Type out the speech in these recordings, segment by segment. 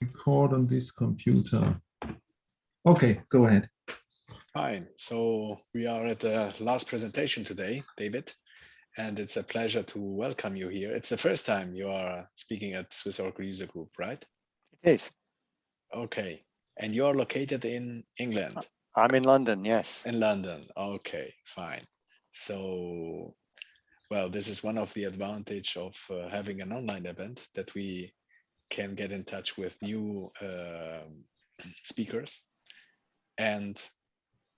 Record on this computer. Okay, go ahead. Fine. So we are at the last presentation today, David, and it's a pleasure to welcome you here. It's the first time you are speaking at Swiss Oracle User Group, right? It is. Okay. And you are located in England? I'm in London, yes. In London. Okay, fine. So, well, this is one of the advantage of having an online event, that we can get in touch with new speakers, and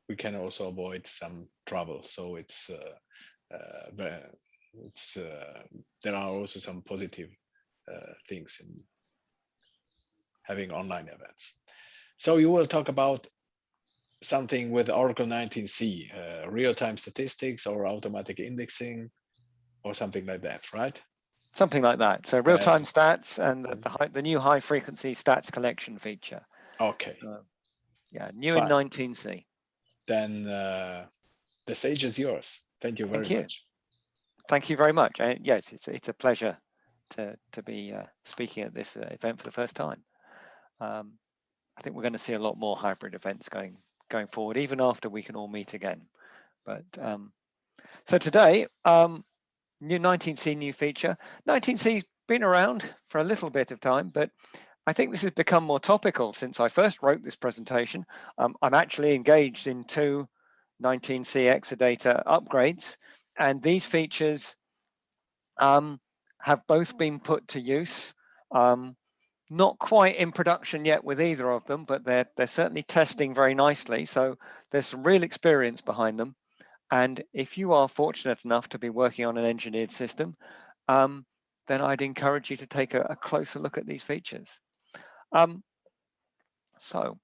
we can also avoid some trouble. So there are also some positive things in having online events. So you will talk about something with Oracle 19c, real-time statistics or automatic indexing or something like that, right? Something like that. So real-time stats and the new high-frequency stats collection feature. Okay. Yeah, new Fine. in 19c. Then the stage is yours. Thank you very much. Thank you very much. Yes, it's a pleasure to be speaking at this event for the first time. I think we're going to see a lot more hybrid events going forward, even after we can all meet again. But so today, new 19c new feature. 19c's been around for a little bit of time, but I think this has become more topical since I first wrote this presentation. I'm actually engaged in 2 19c Exadata upgrades, and these features have both been put to use. Not quite in production yet with either of them, but they're certainly testing very nicely. So there's some real experience behind them. And if you are fortunate enough to be working on an engineered system, then I'd encourage you to take a closer look at these features. So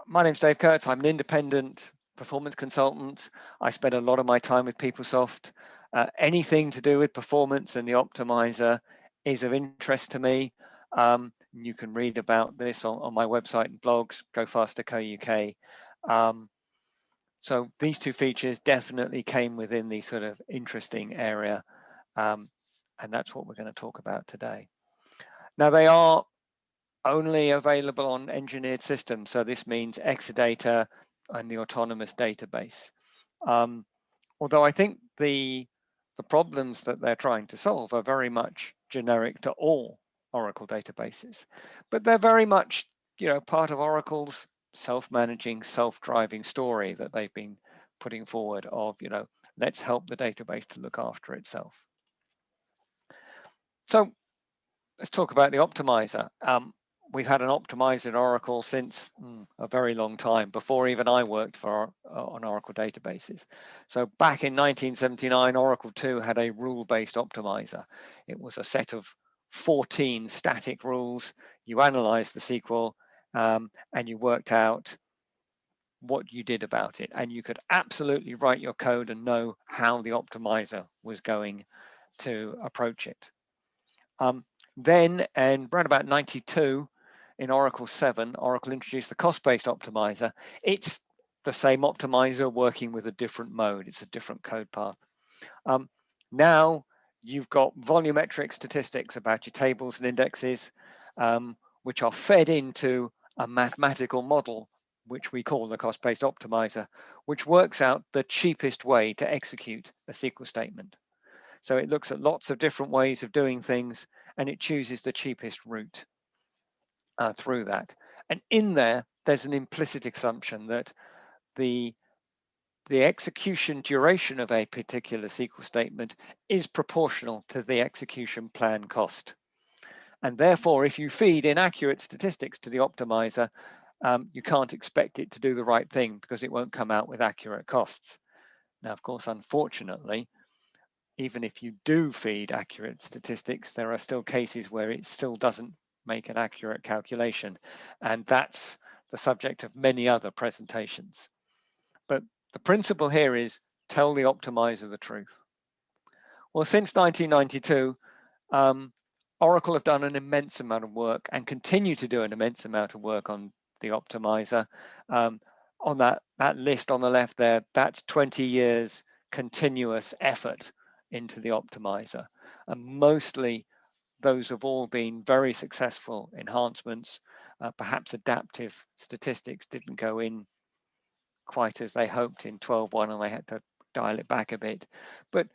my name's Dave Kurtz. I'm an independent performance consultant. I spend a lot of my time with PeopleSoft. Anything to do with performance and the optimizer is of interest to me. You can read about this on my website and blogs, GoFaster.co.uk. So these 2 features definitely came within the sort of interesting area, and that's what we're going to talk about today. Now, they are only available on engineered systems, so this means Exadata and the autonomous database. Although I think the problems that they're trying to solve are very much generic to all Oracle databases, but they're very much, part of Oracle's self-managing, self-driving story that they've been putting forward of, let's help the database to look after itself. So let's talk about the optimizer. We've had an optimizer in Oracle since a very long time, before even I worked on Oracle databases. So back in 1979, Oracle 2 had a rule-based optimizer. It was a set of 14 static rules. You analyzed the SQL and you worked out what you did about it. And you could absolutely write your code and know how the optimizer was going to approach it. Then, and around about 92, in Oracle 7, Oracle introduced the cost-based optimizer. It's the same optimizer working with a different mode. It's a different code path. Now you've got volumetric statistics about your tables and indexes, which are fed into a mathematical model, which we call the cost-based optimizer, which works out the cheapest way to execute a SQL statement. So it looks at lots of different ways of doing things, and it chooses the cheapest route through that. And in there's an implicit assumption that the execution duration of a particular SQL statement is proportional to the execution plan cost. And therefore, if you feed inaccurate statistics to the optimizer, you can't expect it to do the right thing because it won't come out with accurate costs. Now, of course, unfortunately, even if you do feed accurate statistics, there are still cases where it still doesn't make an accurate calculation. And that's the subject of many other presentations. But the principle here is tell the optimizer the truth. Well, since 1992, Oracle have done an immense amount of work and continue to do an immense amount of work on the optimizer. On that list on the left there, that's 20 years continuous effort into the optimizer, and mostly those have all been very successful enhancements. Perhaps adaptive statistics didn't go in quite as they hoped in 12.1, and they had to dial it back a bit. But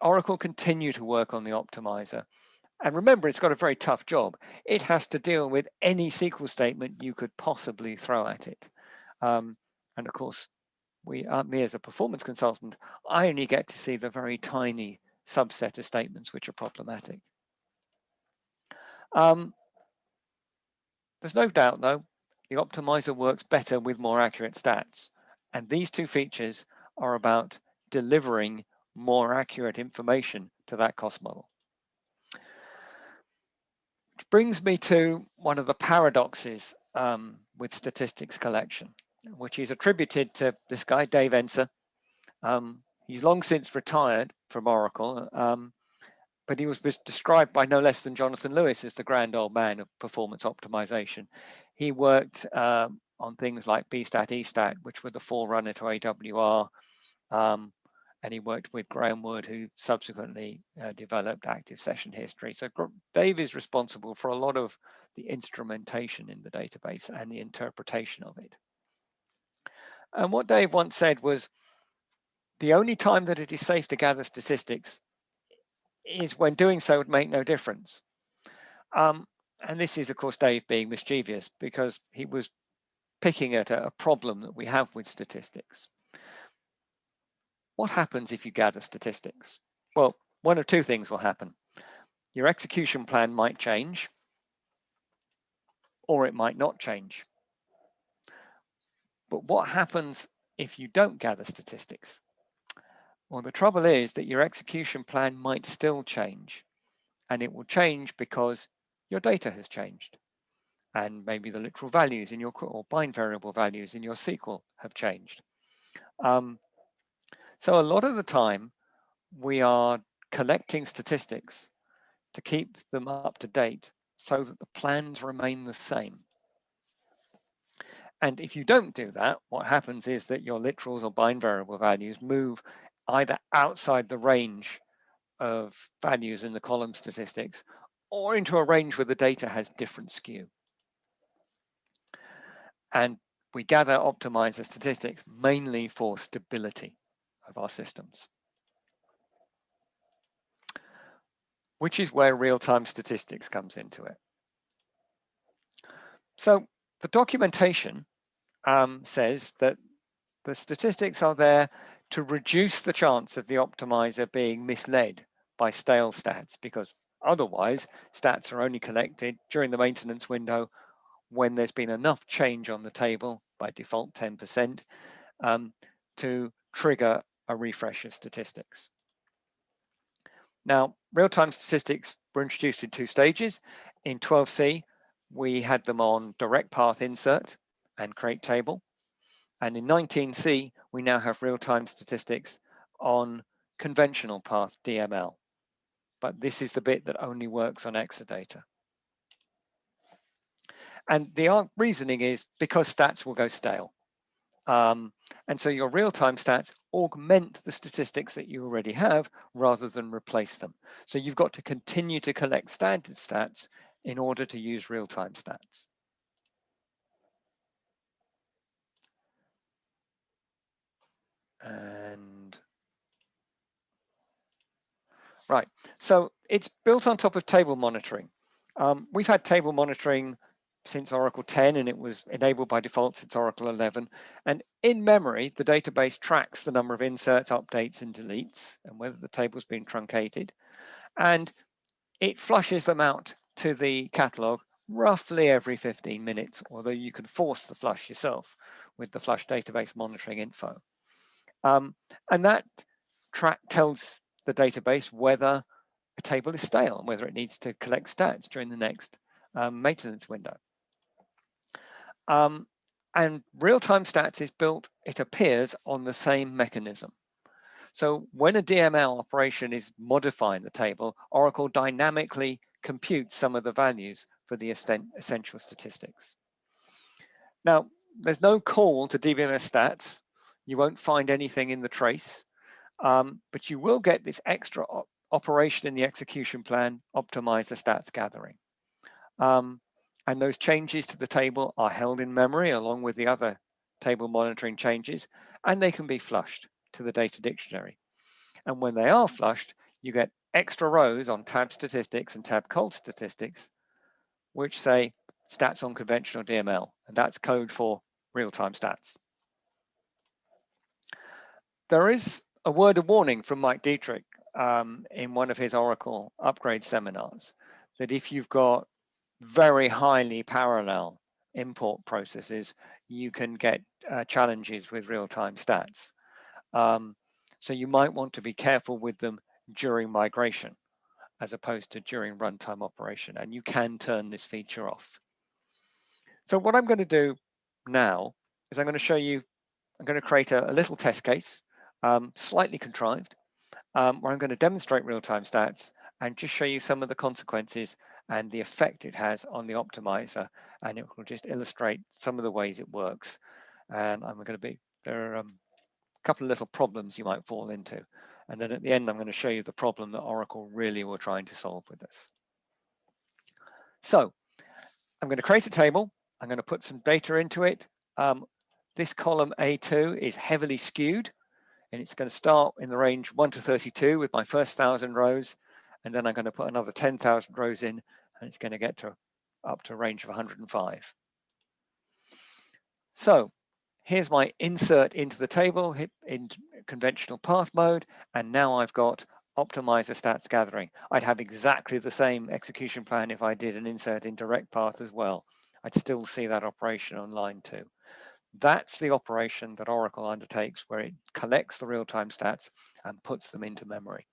Oracle continue to work on the optimizer. And remember, it's got a very tough job. It has to deal with any SQL statement you could possibly throw at it. And of course, me as a performance consultant, I only get to see the very tiny subset of statements which are problematic. There's no doubt, though, the optimizer works better with more accurate stats. And these two features are about delivering more accurate information to that cost model. Which brings me to one of the paradoxes with statistics collection, which is attributed to this guy, Dave Enser. He's long since retired from Oracle, but he was described by no less than Jonathan Lewis as the grand old man of performance optimization. He worked on things like BStat, EStat, which were the forerunner to AWR, and he worked with Graham Wood, who subsequently developed active session history. So Dave is responsible for a lot of the instrumentation in the database and the interpretation of it. And what Dave once said was, the only time that it is safe to gather statistics is when doing so would make no difference. And this is, of course, Dave being mischievous, because he was picking at a problem that we have with statistics. What happens if you gather statistics? Well, one of two things will happen. Your execution plan might change, or it might not change. But what happens if you don't gather statistics? Well, the trouble is that your execution plan might still change, and it will change because your data has changed, and maybe the literal values in your, or bind variable values in your SQL have changed. So a lot of the time we are collecting statistics to keep them up to date so that the plans remain the same. And if you don't do that, what happens is that your literals or bind variable values move either outside the range of values in the column statistics or into a range where the data has different skew. And we gather optimizer statistics mainly for stability of our systems, which is where real-time statistics comes into it. So the documentation says that the statistics are there to reduce the chance of the optimizer being misled by stale stats, because otherwise stats are only collected during the maintenance window when there's been enough change on the table, by default 10%, to trigger a refresh of statistics. Now, real-time statistics were introduced in two stages. In 12C, we had them on direct path insert and create table. And in 19C, we now have real-time statistics on conventional path DML. But this is the bit that only works on Exadata. And the reasoning is because stats will go stale. And so your real-time stats augment the statistics that you already have rather than replace them. So you've got to continue to collect standard stats in order to use real-time stats. And right, so it's built on top of table monitoring. We've had table monitoring since Oracle 10, and it was enabled by default since Oracle 11. And in memory, the database tracks the number of inserts, updates, and deletes, and whether the table's been truncated. And it flushes them out to the catalog roughly every 15 minutes, although you can force the flush yourself with the flush database monitoring info. And that track tells the database whether a table is stale and whether it needs to collect stats during the next maintenance window. And real-time stats is built, it appears, on the same mechanism. So when a DML operation is modifying the table, Oracle dynamically computes some of the values for the essential statistics. Now, there's no call to DBMS stats. You won't find anything in the trace, but you will get this extra operation in the execution plan, optimize the stats gathering. And those changes to the table are held in memory along with the other table monitoring changes, and they can be flushed to the data dictionary. And when they are flushed, you get extra rows on tab statistics and tab cold statistics, which say stats on conventional DML, and that's code for real-time stats. There is a word of warning from Mike Dietrich in one of his Oracle upgrade seminars, that if you've got very highly parallel import processes, you can get challenges with real-time stats. So you might want to be careful with them during migration as opposed to during runtime operation, and you can turn this feature off. So what I'm going to do now is I'm going to show you, I'm going to create a little test case, slightly contrived, where I'm going to demonstrate real-time stats and just show you some of the consequences and the effect it has on the optimizer, and it will just illustrate some of the ways it works. And there are a couple of little problems you might fall into. And then at the end, I'm going to show you the problem that Oracle really were trying to solve with this. So I'm going to create a table. I'm going to put some data into it. This column A2 is heavily skewed, and it's going to start in the range 1 to 32 with my first 1,000 rows. And then I'm going to put another 10,000 rows in, and it's going to get to up to a range of 105. So here's my insert into the table, hit in conventional path mode, and now I've got optimizer stats gathering. I'd have exactly the same execution plan if I did an insert in direct path as well. I'd still see that operation on line 2. That's the operation that Oracle undertakes, where it collects the real-time stats and puts them into memory.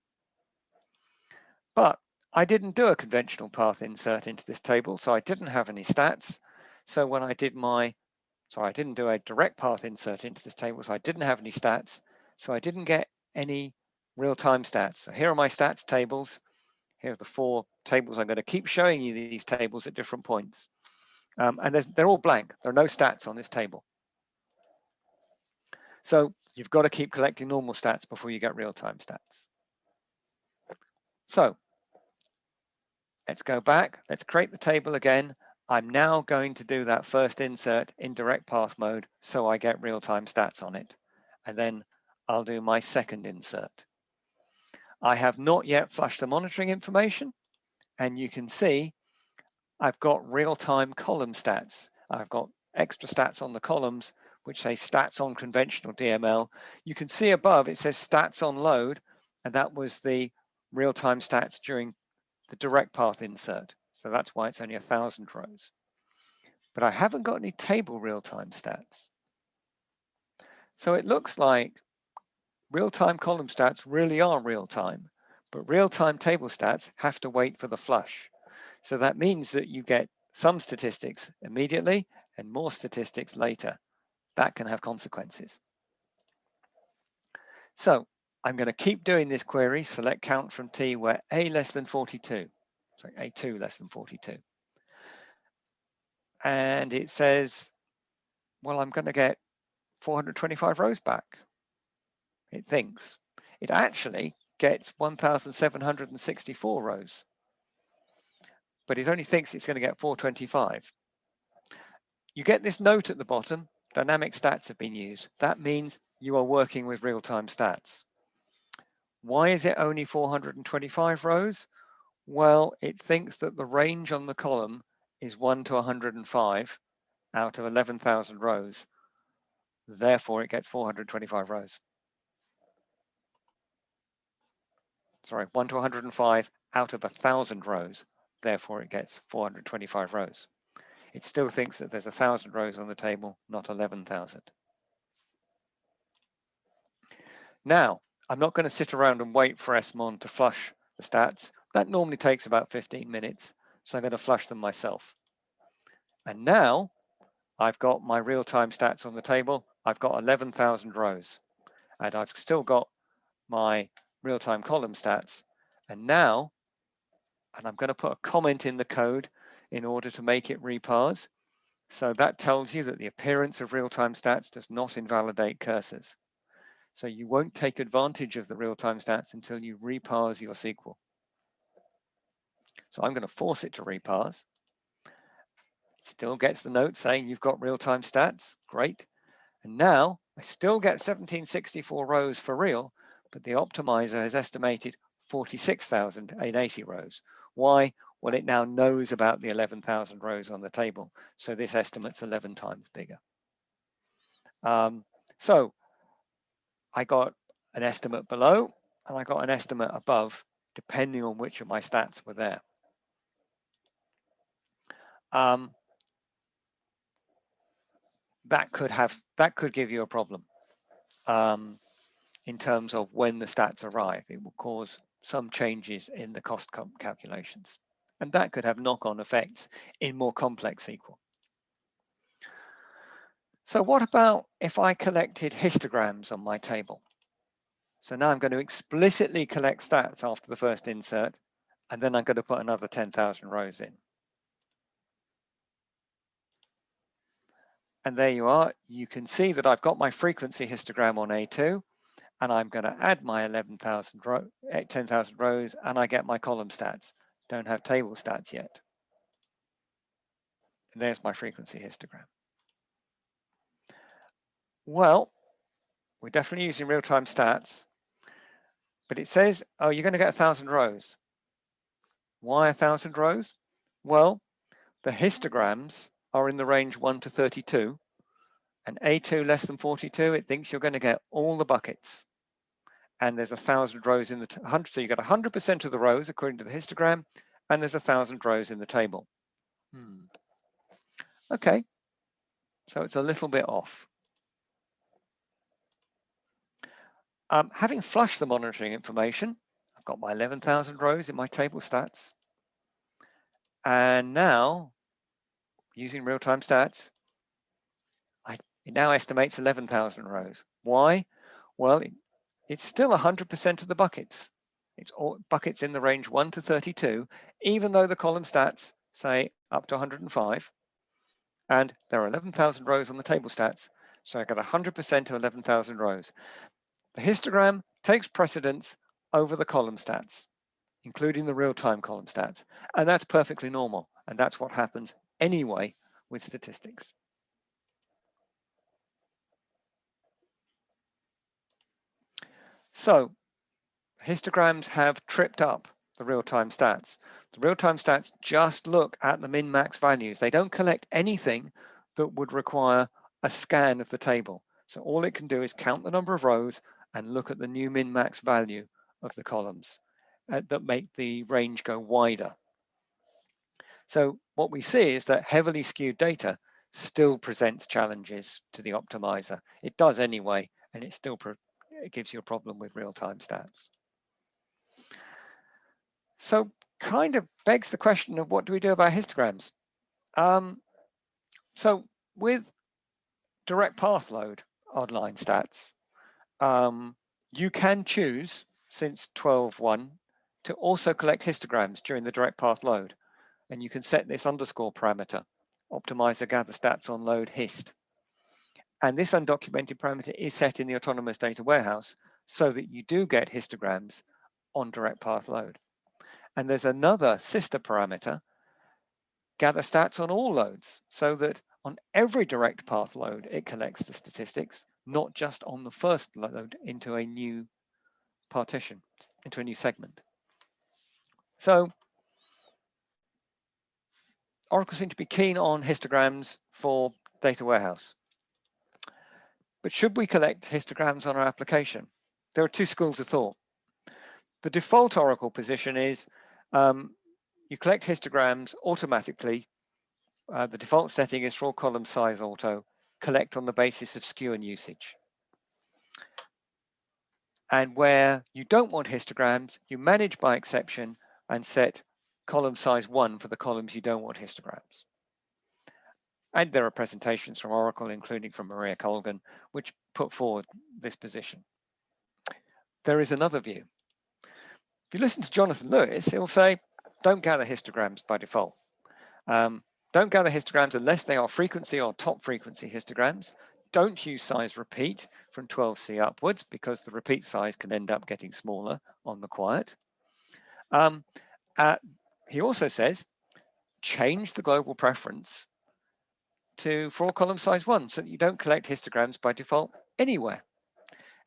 But I didn't do a conventional path insert into this table, so I didn't have any stats. So when I did I didn't do a direct path insert into this table, so I didn't have any stats. So I didn't get any real-time stats. So here are my stats tables. Here are the 4 tables. I'm going to keep showing you these tables at different points. And they're all blank. There are no stats on this table. So you've got to keep collecting normal stats before you get real-time stats. So let's go back. Let's create the table again. I'm now going to do that first insert in direct path mode so I get real-time stats on it. And then I'll do my second insert. I have not yet flushed the monitoring information, and you can see I've got real-time column stats. I've got extra stats on the columns, which say stats on conventional DML. You can see above it says stats on load, and that was the real-time stats during the direct path insert. So that's why it's only 1,000 rows. But I haven't got any table real-time stats. So it looks like real-time column stats really are real-time, but real-time table stats have to wait for the flush. So that means that you get some statistics immediately and more statistics later. That can have consequences. So I'm going to keep doing this query, select count from T where A less than 42, sorry, A2 less than 42. And it says, well, I'm going to get 425 rows back. It thinks. It actually gets 1,764 rows, but it only thinks it's going to get 425. You get this note at the bottom, dynamic stats have been used. That means you are working with real-time stats. Why is it only 425 rows? Well, it thinks that the range on the column is 1 to 105 out of 11,000 rows. Therefore, it gets 425 rows. Sorry, 1 to 105 out of 1,000 rows. Therefore, it gets 425 rows. It still thinks that there's 1,000 rows on the table, not 11,000. Now, I'm not going to sit around and wait for SMON to flush the stats. That normally takes about 15 minutes, so I'm going to flush them myself. And now I've got my real-time stats on the table. I've got 11,000 rows, and I've still got my real-time column stats. And now, and I'm going to put a comment in the code in order to make it reparse. So that tells you that the appearance of real-time stats does not invalidate cursors. So you won't take advantage of the real-time stats until you reparse your SQL. So I'm going to force it to reparse. It still gets the note saying you've got real-time stats. Great. And now I still get 1764 rows for real, but the optimizer has estimated 46,880 rows. Why? Well, it now knows about the 11,000 rows on the table. So this estimate's 11 times bigger. So I got an estimate below and I got an estimate above, depending on which of my stats were there. That could give you a problem in terms of when the stats arrive. It will cause some changes in the cost calculations, and that could have knock-on effects in more complex SQL. So what about if I collected histograms on my table? So now I'm going to explicitly collect stats after the first insert, and then I'm going to put another 10,000 rows in. And there you are. You can see that I've got my frequency histogram on A2, and I'm going to add my 10,000 rows, and I get my column stats. Don't have table stats yet. And there's my frequency histogram. Well, we're definitely using real-time stats, but it says, oh, you're going to get 1,000 rows. Why 1,000 rows? Well, the histograms are in the range 1 to 32, and A2 less than 42, it thinks you're going to get all the buckets. And there's 1,000 rows in the 100, so you get 100% of the rows according to the histogram, and there's 1,000 rows in the table. Okay, so it's a little bit off. Having flushed the monitoring information, I've got my 11,000 rows in my table stats. And now, using real-time stats, it now estimates 11,000 rows. Why? Well, it's still 100% of the buckets. It's all buckets in the range 1 to 32, even though the column stats say up to 105. And there are 11,000 rows on the table stats, so I got 100% of 11,000 rows. The histogram takes precedence over the column stats, including the real-time column stats. And that's perfectly normal. And that's what happens anyway with statistics. So histograms have tripped up the real-time stats. The real-time stats just look at the min-max values. They don't collect anything that would require a scan of the table. So all it can do is count the number of rows and look at the new min-max value of the columns that make the range go wider. So what we see is that heavily skewed data still presents challenges to the optimizer. It does anyway, and it still gives you a problem with real-time stats. So kind of begs the question of what do we do about histograms? So with direct path load online stats, you can choose since 12.1 to also collect histograms during the direct path load. And you can set this underscore parameter, optimizer gather stats on load hist. And this undocumented parameter is set in the autonomous data warehouse so that you do get histograms on direct path load. And there's another sister parameter, gather stats on all loads, so that on every direct path load, it collects the statistics, not just on the first load into a new partition, into a new segment. So Oracle seems to be keen on histograms for data warehouse. But should we collect histograms on our application? There are two schools of thought. The default Oracle position is you collect histograms automatically. The default setting is for all column size auto, collect on the basis of skew and usage. And where you don't want histograms, you manage by exception and set column size 1 for the columns you don't want histograms. And there are presentations from Oracle, including from Maria Colgan, which put forward this position. There is another view. If you listen to Jonathan Lewis, he'll say, don't gather histograms by default. Don't gather histograms unless they are frequency or top frequency histograms. don't use size repeat from 12C upwards because the repeat size can end up getting smaller on the quiet. He also says, change the global preference for all column size 1 so that you don't collect histograms by default anywhere.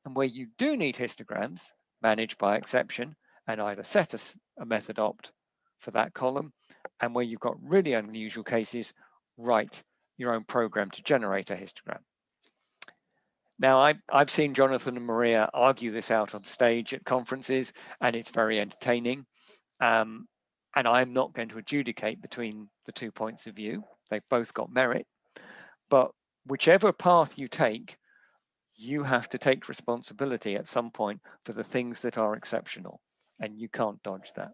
And where you do need histograms, manage by exception and either set a method opt for that column, and where you've got really unusual cases, write your own program to generate a histogram. Now, I've seen Jonathan and Maria argue this out on stage at conferences, and it's very entertaining. And I'm not going to adjudicate between the 2 points of view. They've both got merit. But whichever path you take, you have to take responsibility at some point for the things that are exceptional, and you can't dodge that.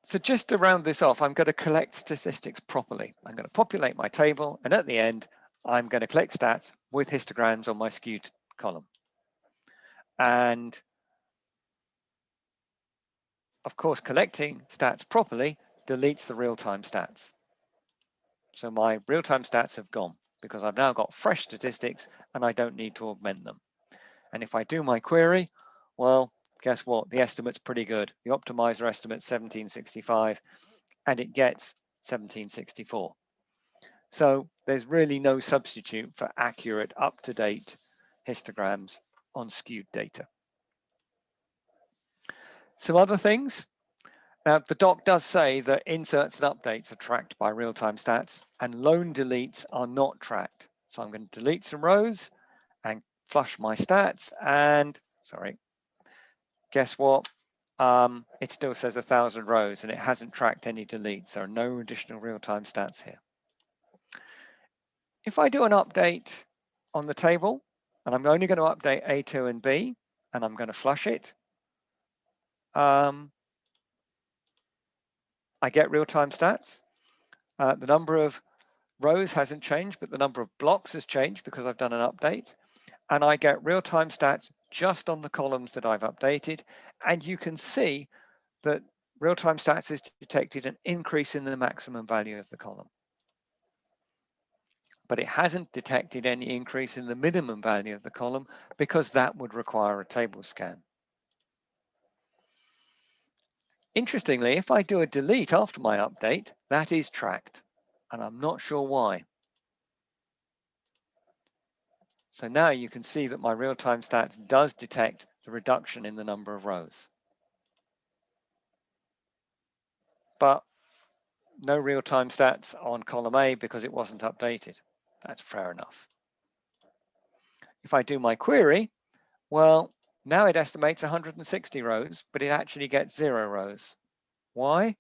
So just to round this off, I'm going to collect statistics properly. I'm going to populate my table, and at the end, I'm going to collect stats with histograms on my skewed column. And of course, collecting stats properly deletes the real-time stats. So my real-time stats have gone because I've now got fresh statistics and I don't need to augment them. And if I do my query, well, guess what? The estimate's pretty good. The optimizer estimate's 1765 and it gets 1764. So there's really no substitute for accurate, up-to-date histograms on skewed data. Some other things. Now, the doc does say that inserts and updates are tracked by real-time stats and lone deletes are not tracked. So I'm going to delete some rows and flush my stats and, sorry, guess what? It still says 1,000 rows and it hasn't tracked any deletes. There are no additional real-time stats here. If I do an update on the table, and I'm only going to update A2 and B, and I'm going to flush it, I get real-time stats. The number of rows hasn't changed, but the number of blocks has changed because I've done an update. And I get real-time stats just on the columns that I've updated. And you can see that real-time stats has detected an increase in the maximum value of the column. But it hasn't detected any increase in the minimum value of the column because that would require a table scan. Interestingly, if I do a delete after my update, that is tracked, and I'm not sure why. So now you can see that my real-time stats does detect the reduction in the number of rows. But no real-time stats on column A because it wasn't updated. That's fair enough. If I do my query, well, now it estimates 160 rows, but it actually gets 0 rows. Why?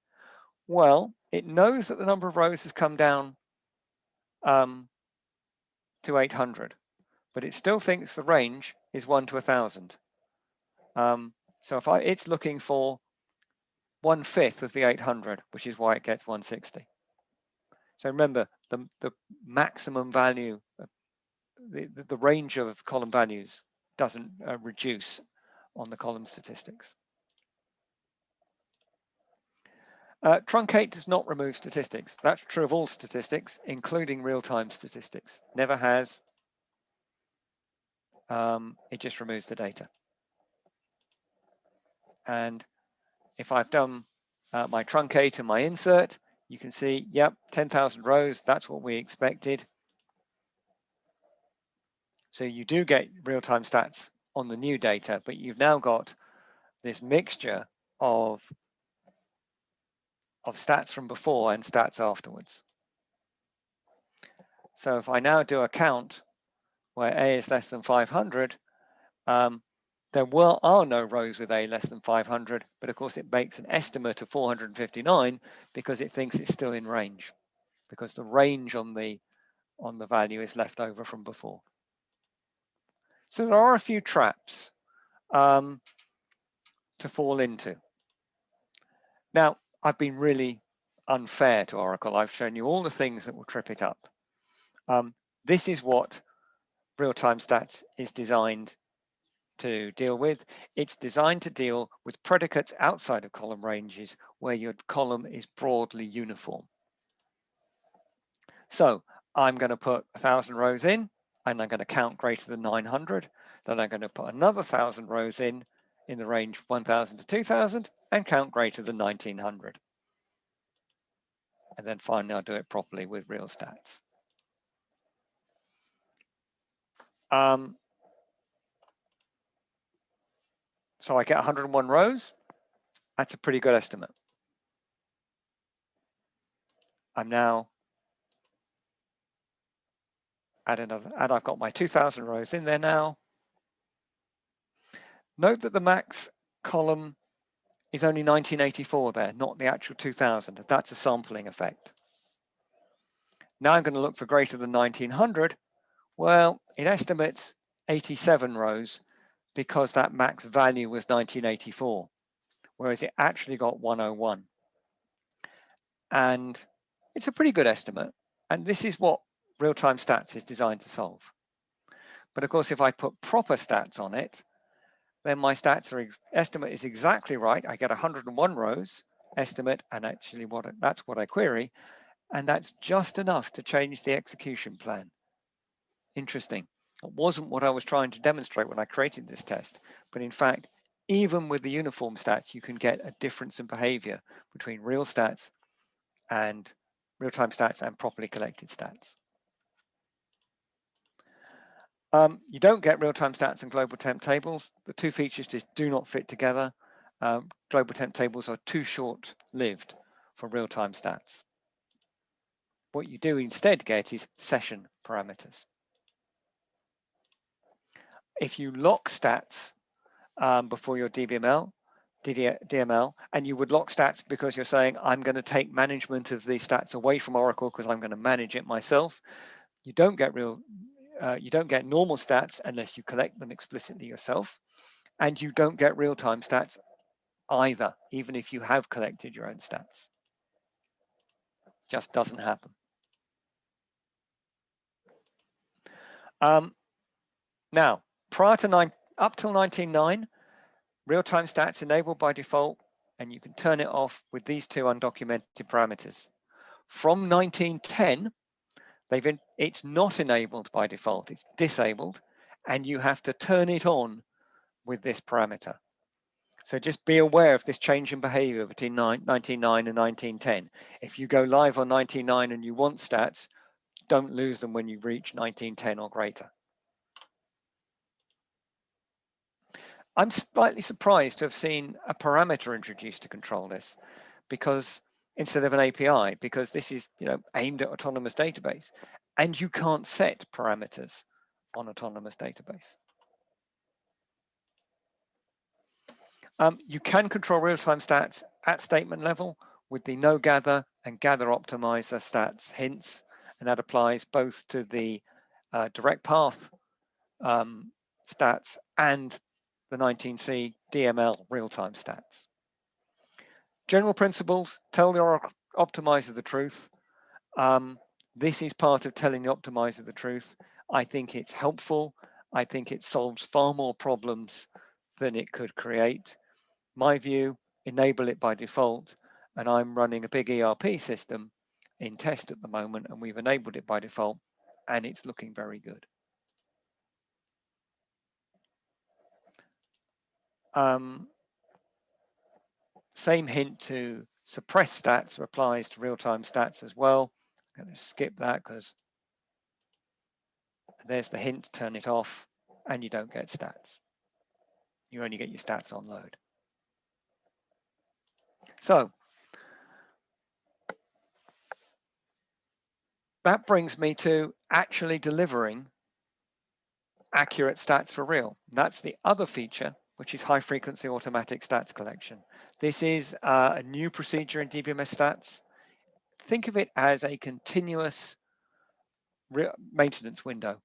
Well, it knows that the number of rows has come down to 800, but it still thinks the range is 1 to 1,000. So if it's looking for 1/5 of the 800, which is why it gets 160. So remember, the maximum value, the range of column values doesn't reduce on the column statistics. Truncate does not remove statistics. That's true of all statistics, including real-time statistics. Never has. It just removes the data. And if I've done my truncate and my insert, you can see, yep, 10,000 rows, that's what we expected. So you do get real-time stats on the new data, but you've now got this mixture of stats from before and stats afterwards. So if I now do a count where A is less than 500, there are no rows with A less than 500, but of course it makes an estimate of 459 because it thinks it's still in range, because the range on the value is left over from before. So there are a few traps to fall into. Now, I've been really unfair to Oracle. I've shown you all the things that will trip it up. This is what real-time stats is designed to deal with. It's designed to deal with predicates outside of column ranges where your column is broadly uniform. So I'm going to put 1,000 rows in, and I'm going to count greater than 900. Then I'm going to put another 1,000 rows in the range 1,000 to 2,000, and count greater than 1,900. And then finally, I'll do it properly with real stats. So I get 101 rows. That's a pretty good estimate. I'm now at another, and I've got my 2,000 rows in there now. Note that the max column is only 1984 there, not the actual 2,000. That's a sampling effect. Now I'm going to look for greater than 1,900. Well, it estimates 87 rows because that max value was 1984, whereas it actually got 101. And it's a pretty good estimate. And this is what real-time stats is designed to solve. But of course, if I put proper stats on it, then my stats are estimate is exactly right. I get 101 rows estimate, and actually that's what I query. And that's just enough to change the execution plan. Interesting. It wasn't what I was trying to demonstrate when I created this test. But in fact, even with the uniform stats, you can get a difference in behavior between real stats and real-time stats and properly collected stats. You don't get real-time stats and global temp tables. The two features just do not fit together. Global temp tables are too short-lived for real-time stats. What you do instead get is session parameters. If you lock stats before your DML, and you would lock stats because you're saying, I'm going to take management of the stats away from Oracle because I'm going to manage it myself, you don't get normal stats unless you collect them explicitly yourself, and you don't get real-time stats either, even if you have collected your own stats. Just doesn't happen. Now, prior to up till 1909, real-time stats enabled by default, and you can turn it off with these two undocumented parameters. From 1910, it's not enabled by default, it's disabled, and you have to turn it on with this parameter. So just be aware of this change in behavior between 1909 and 1910. If you go live on 1909 and you want stats, don't lose them when you reach 1910 or greater. I'm slightly surprised to have seen a parameter introduced to control this, because instead of an API, because this is aimed at autonomous database, and you can't set parameters on autonomous database. You can control real-time stats at statement level with the no gather and gather optimizer stats hints, and that applies both to the direct path stats and the 19C DML real-time stats. General principles: tell the optimizer the truth. This is part of telling the optimizer the truth. I think it's helpful. I think it solves far more problems than it could create. My view, enable it by default, and I'm running a big ERP system in test at the moment, and we've enabled it by default, and it's looking very good. Same hint to suppress stats applies to real-time stats as well. I'm going to skip that because there's the hint, turn it off, and you don't get stats. You only get your stats on load. So that brings me to actually delivering accurate stats for real. That's the other feature, which is high-frequency automatic stats collection. This is a new procedure in DBMS stats. Think of it as a continuous maintenance window.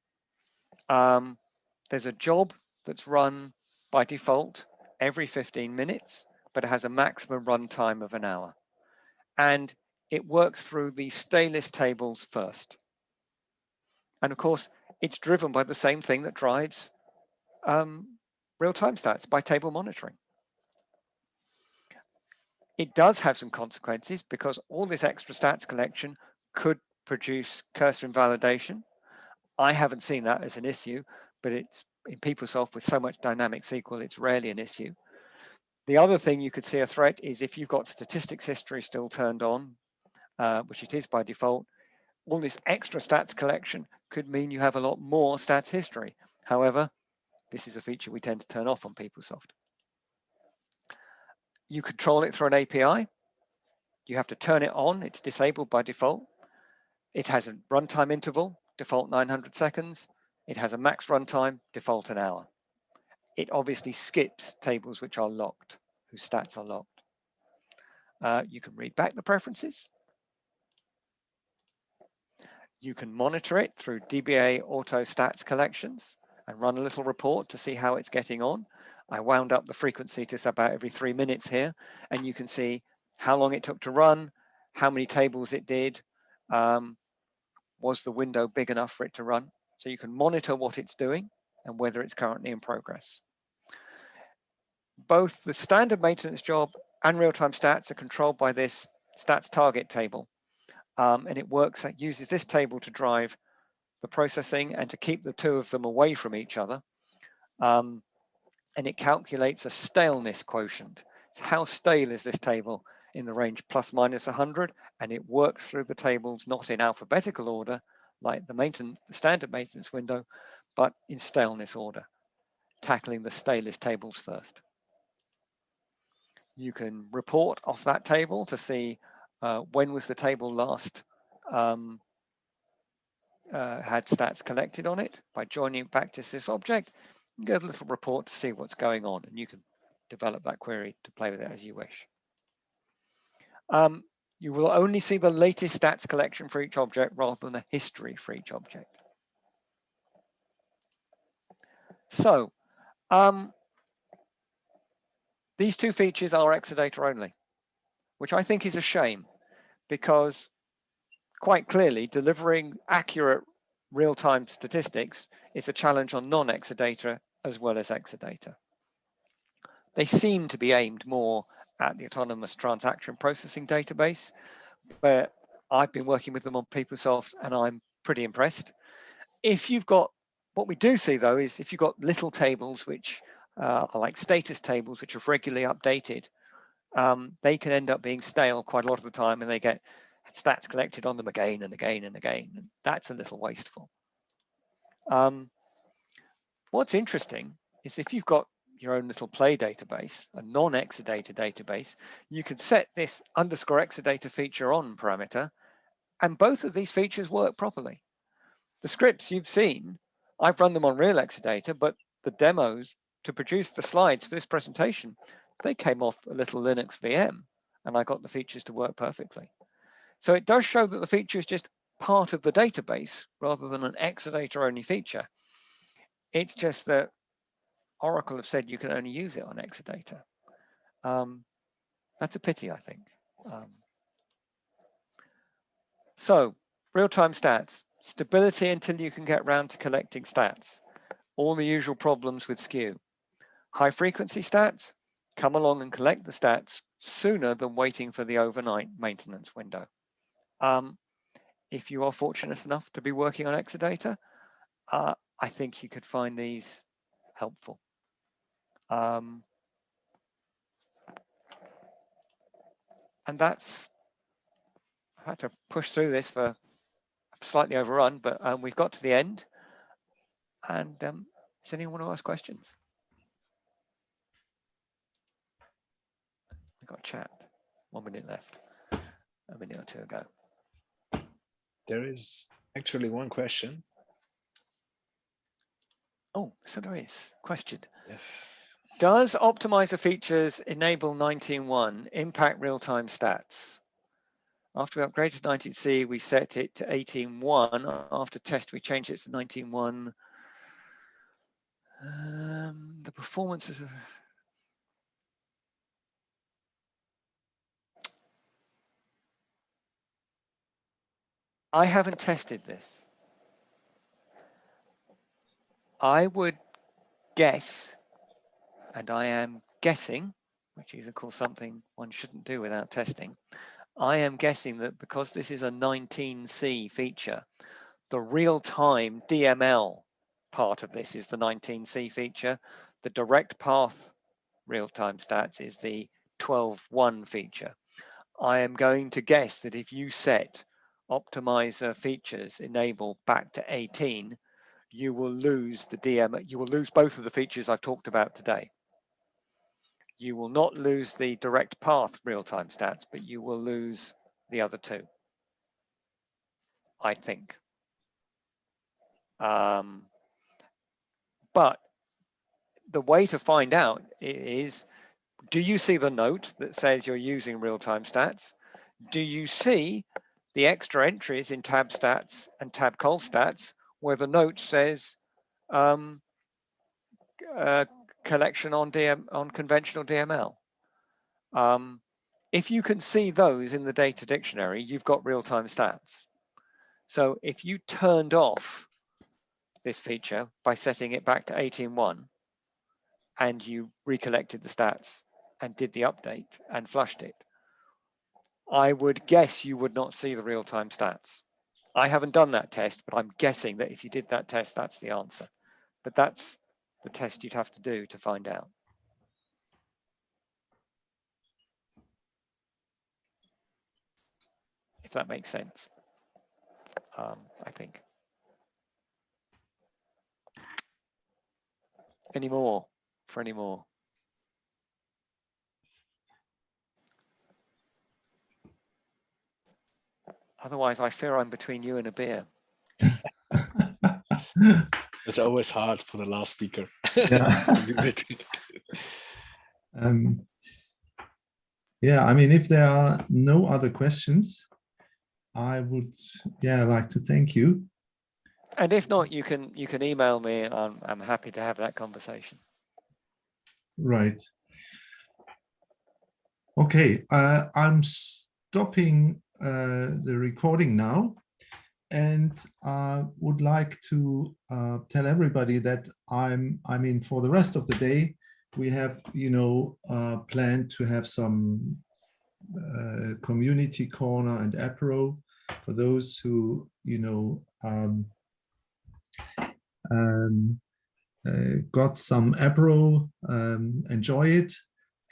There's a job that's run by default every 15 minutes, but it has a maximum runtime of an hour. And it works through the stay list tables first. And of course, it's driven by the same thing that drives real-time stats, by table monitoring. It does have some consequences because all this extra stats collection could produce cursor invalidation. I haven't seen that as an issue, but it's in PeopleSoft with so much dynamic SQL, it's rarely an issue. The other thing you could see a threat is if you've got statistics history still turned on, which it is by default, all this extra stats collection could mean you have a lot more stats history. However, this is a feature we tend to turn off on PeopleSoft. You control it through an API. You have to turn it on. It's disabled by default. It has a runtime interval, default 900 seconds. It has a max runtime, default an hour. It obviously skips tables which are locked, whose stats are locked. You can read back the preferences. You can monitor it through DBA auto stats collections and run a little report to see how it's getting on. I wound up the frequency to about every 3 minutes here, and you can see how long it took to run, how many tables it did, was the window big enough for it to run? So you can monitor what it's doing and whether it's currently in progress. Both the standard maintenance job and real-time stats are controlled by this stats target table. And it works, it uses this table to drive the processing and to keep the two of them away from each other. And it calculates a staleness quotient. So how stale is this table in the range plus minus 100? And it works through the tables not in alphabetical order, like the standard maintenance window, but in staleness order, tackling the stalest tables first. You can report off that table to see when was the table last had stats collected on it. By joining it back to this object, you get a little report to see what's going on, and you can develop that query to play with it as you wish. You will only see the latest stats collection for each object rather than a history for each object. So these two features are Exadata only, which I think is a shame, because quite clearly delivering accurate real-time statistics is a challenge on non-Exadata as well as Exadata. They seem to be aimed more at the autonomous transaction processing database, but I've been working with them on PeopleSoft and I'm pretty impressed. If you've got, what we do see though, is if you've got little tables which are like status tables which are regularly updated, they can end up being stale quite a lot of the time, and they get stats collected on them again and again and again. And that's a little wasteful. What's interesting is if you've got your own little play database, a non-Exadata database, you can set this _Exadata feature on parameter, and both of these features work properly. The scripts you've seen, I've run them on real Exadata, but the demos to produce the slides for this presentation, they came off a little Linux VM, and I got the features to work perfectly. So it does show that the feature is just part of the database rather than an Exadata only feature. It's just that Oracle have said you can only use it on Exadata. That's a pity, I think. So real-time stats, stability until you can get round to collecting stats. All the usual problems with skew. High frequency stats, come along and collect the stats sooner than waiting for the overnight maintenance window. If you are fortunate enough to be working on Exadata, I think you could find these helpful. And that's, I had to push through this for slightly overrun, but we've got to the end. And does anyone want to ask questions? We've got a chat. 1 minute left. A minute or two ago. There is actually one question. Oh, so there is. Question. Yes. Does optimizer features enable 19.1 impact real-time stats? After we upgraded 19C, we set it to 18.1. After test, we changed it to 19.1. The performance is... I haven't tested this. I would guess, and I am guessing, which is of course something one shouldn't do without testing, I am guessing that because this is a 19C feature, the real-time DML part of this is the 19C feature. The direct path real-time stats is the 12.1 feature. I am going to guess that if you set optimizer features enable back to 18, you will lose the you will lose both of the features I've talked about today. You will not lose the direct path real-time stats, but you will lose the other two, I think. But the way to find out is, do you see the note that says you're using real-time stats? Do you see the extra entries in tab stats and tab col stats where the note says collection on conventional DML? If you can see those in the data dictionary, you've got real-time stats. So if you turned off this feature by setting it back to 18.1 and you recollected the stats and did the update and flushed it, I would guess you would not see the real-time stats. I haven't done that test, but I'm guessing that if you did that test, that's the answer. But that's the test you'd have to do to find out. If that makes sense, I think. Any more? For any more? Otherwise, I fear I'm between you and a beer. It's always hard for the last speaker. Yeah. Yeah, I mean, if there are no other questions, I would, like to thank you. And if not, you can email me, and I'm happy to have that conversation. Right. Okay, I'm stopping the recording now, and I would like to tell everybody that I mean, for the rest of the day, we have, planned to have some community corner and apero for those who, got some apero, enjoy it.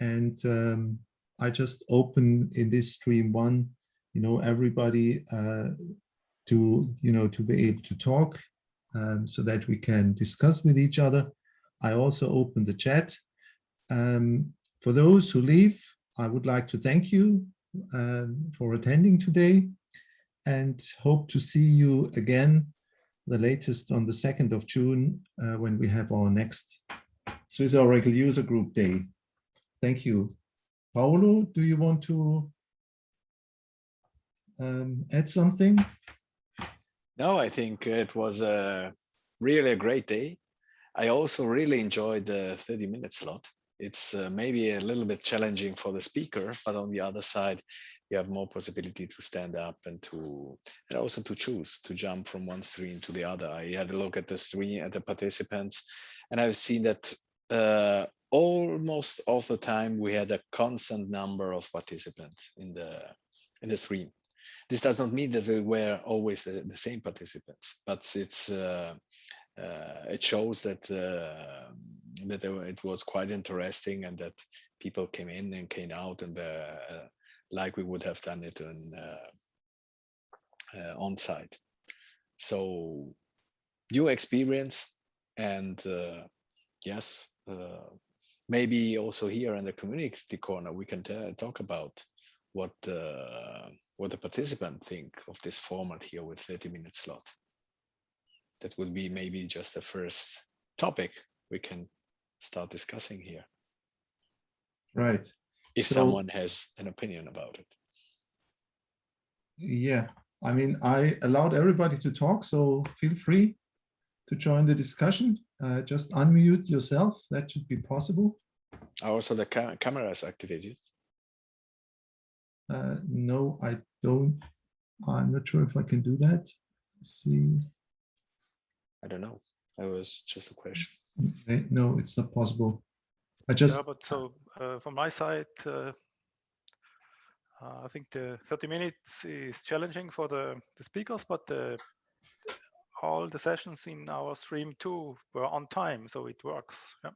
And I just open in this stream one, everybody to be able to talk, so that we can discuss with each other. I also open the chat. For those who leave, I would like to thank you for attending today, and hope to see you again, the latest on the 2nd of June, when we have our next Swiss Oracle User Group Day. Thank you. Paolo, do you want to add something? No, I think it was really a great day. I also really enjoyed the 30-minute slot. It's maybe a little bit challenging for the speaker, but on the other side, you have more possibility to stand up and also to choose to jump from one stream to the other. I had a look at the stream, at the participants, and I've seen that almost all the time we had a constant number of participants in the stream. This does not mean that they were always the same participants, but it shows that it was quite interesting, and that people came in and came out, and like we would have done it on site. So new experience, and yes, maybe also here in the community corner we can talk about what the participants think of this format here with 30-minute slot. That would be maybe just the first topic we can start discussing here. Right. If someone has an opinion about it. Yeah, I mean, I allowed everybody to talk, so feel free to join the discussion. Just unmute yourself. That should be possible. Also, the camera is activated. No, I don't. I'm not sure if I can do that. Let's see. I don't know. That was just a question. No, it's not possible. I just. Yeah, but so from my side, I think the 30 minutes is challenging for the speakers, but all the sessions in our stream too were on time, so it works. Yeah.